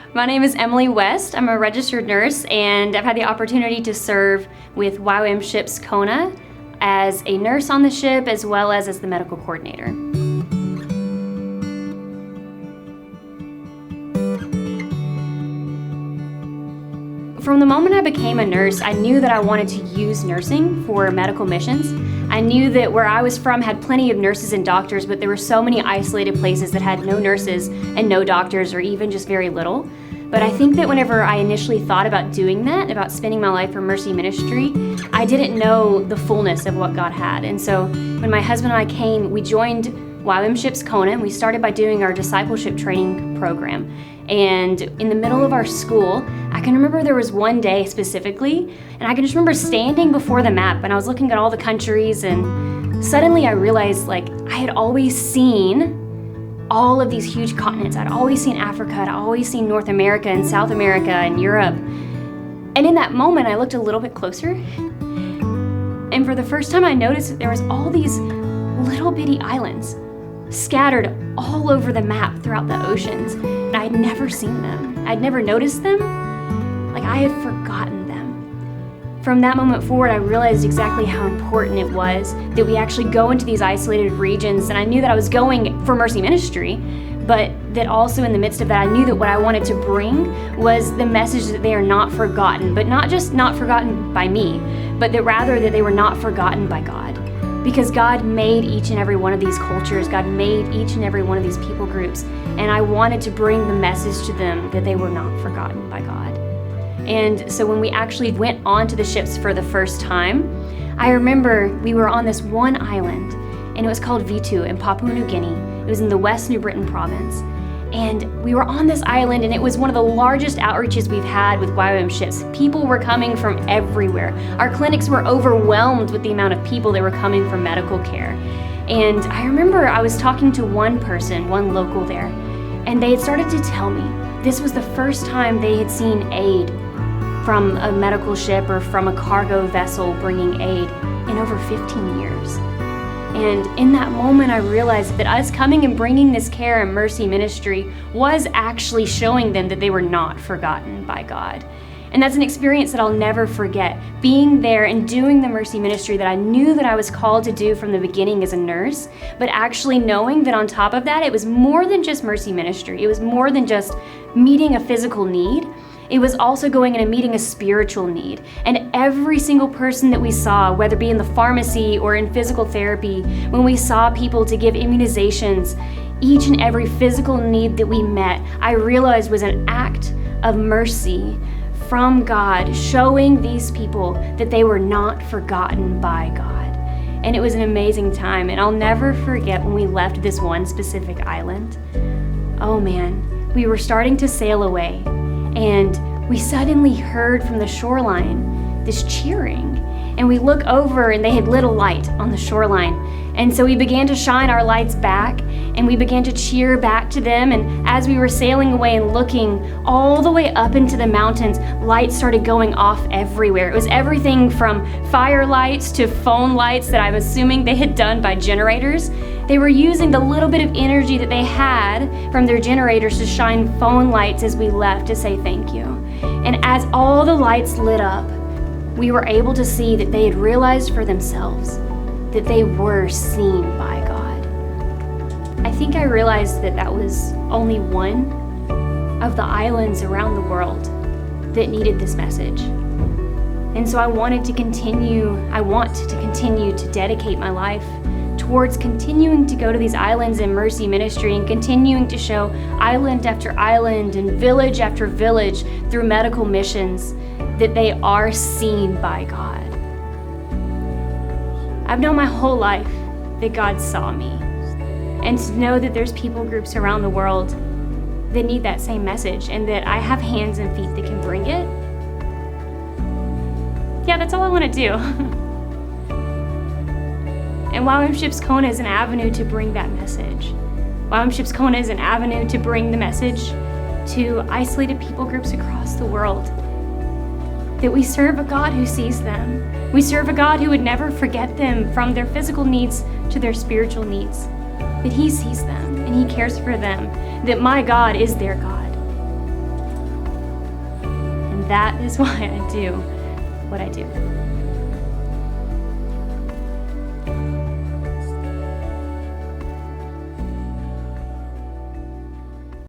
My name is Emily West. I'm a registered nurse, and I've had the opportunity to serve with YWAM Ships Kona as a nurse on the ship as well as the medical coordinator. From the moment I became a nurse, I knew that I wanted to use nursing for medical missions. I knew that where I was from had plenty of nurses and doctors, but there were so many isolated places that had no nurses and no doctors, or even just very little. But I think that whenever I initially thought about doing that, about spending my life for Mercy Ministry, I didn't know the fullness of what God had. And so when my husband and I came, we joined YWAM Ships Kona, and we started by doing our discipleship training program. And in the middle of our school, I can remember there was one day specifically, and I can just remember standing before the map, and I was looking at all the countries, and suddenly I realized, I had always seen all of these huge continents. I'd always seen Africa, I'd always seen North America and South America and Europe. And in that moment, I looked a little bit closer, and for the first time I noticed that there was all these little bitty islands scattered all over the map throughout the oceans. And I had never seen them. I'd never noticed them. I had forgotten them. From that moment forward, I realized exactly how important it was that we actually go into these isolated regions. And I knew that I was going for Mercy Ministry, but that also in the midst of that, I knew that what I wanted to bring was the message that they are not forgotten, but not just not forgotten by me, but that rather that they were not forgotten by God. Because God made each and every one of these cultures, God made each and every one of these people groups, and I wanted to bring the message to them that they were not forgotten by God. And so when we actually went onto the ships for the first time, I remember we were on this one island, and it was called Vitu in Papua New Guinea. It was in the West New Britain province. And we were on this island, and it was one of the largest outreaches we've had with YWAM ships. People were coming from everywhere. Our clinics were overwhelmed with the amount of people that were coming for medical care. And I remember I was talking to one person, one local there, and they had started to tell me this was the first time they had seen aid from a medical ship or from a cargo vessel bringing aid in over 15 years. And in that moment, I realized that us coming and bringing this care and Mercy Ministry was actually showing them that they were not forgotten by God. And that's an experience that I'll never forget. Being there and doing the Mercy Ministry that I knew that I was called to do from the beginning as a nurse, but actually knowing that on top of that, it was more than just Mercy Ministry. It was more than just meeting a physical need. It was also going in and meeting a spiritual need. And every single person that we saw, whether it be in the pharmacy or in physical therapy, when we saw people to give immunizations, each and every physical need that we met, I realized was an act of mercy from God, showing these people that they were not forgotten by God. And it was an amazing time. And I'll never forget when we left this one specific island. Oh man, we were starting to sail away. And we suddenly heard from the shoreline this cheering. And we look over and they had lit a light on the shoreline. And so we began to shine our lights back and we began to cheer back to them. And as we were sailing away and looking all the way up into the mountains, lights started going off everywhere. It was everything from fire lights to phone lights that I'm assuming they had done by generators. They were using the little bit of energy that they had from their generators to shine phone lights as we left to say thank you. And as all the lights lit up, we were able to see that they had realized for themselves that they were seen by God. I think I realized that that was only one of the islands around the world that needed this message. And so I want to continue to dedicate my life towards continuing to go to these islands in Mercy Ministry and continuing to show island after island and village after village through medical missions that they are seen by God. I've known my whole life that God saw me, and to know that there's people groups around the world that need that same message and that I have hands and feet that can bring it. Yeah, that's all I want to do. And YWAM Ships Kona is an avenue to bring that message. YWAM Ships Kona is an avenue to bring the message to isolated people groups across the world. That we serve a God who sees them. We serve a God who would never forget them from their physical needs to their spiritual needs. That He sees them and He cares for them. That my God is their God. that is why I do what I do.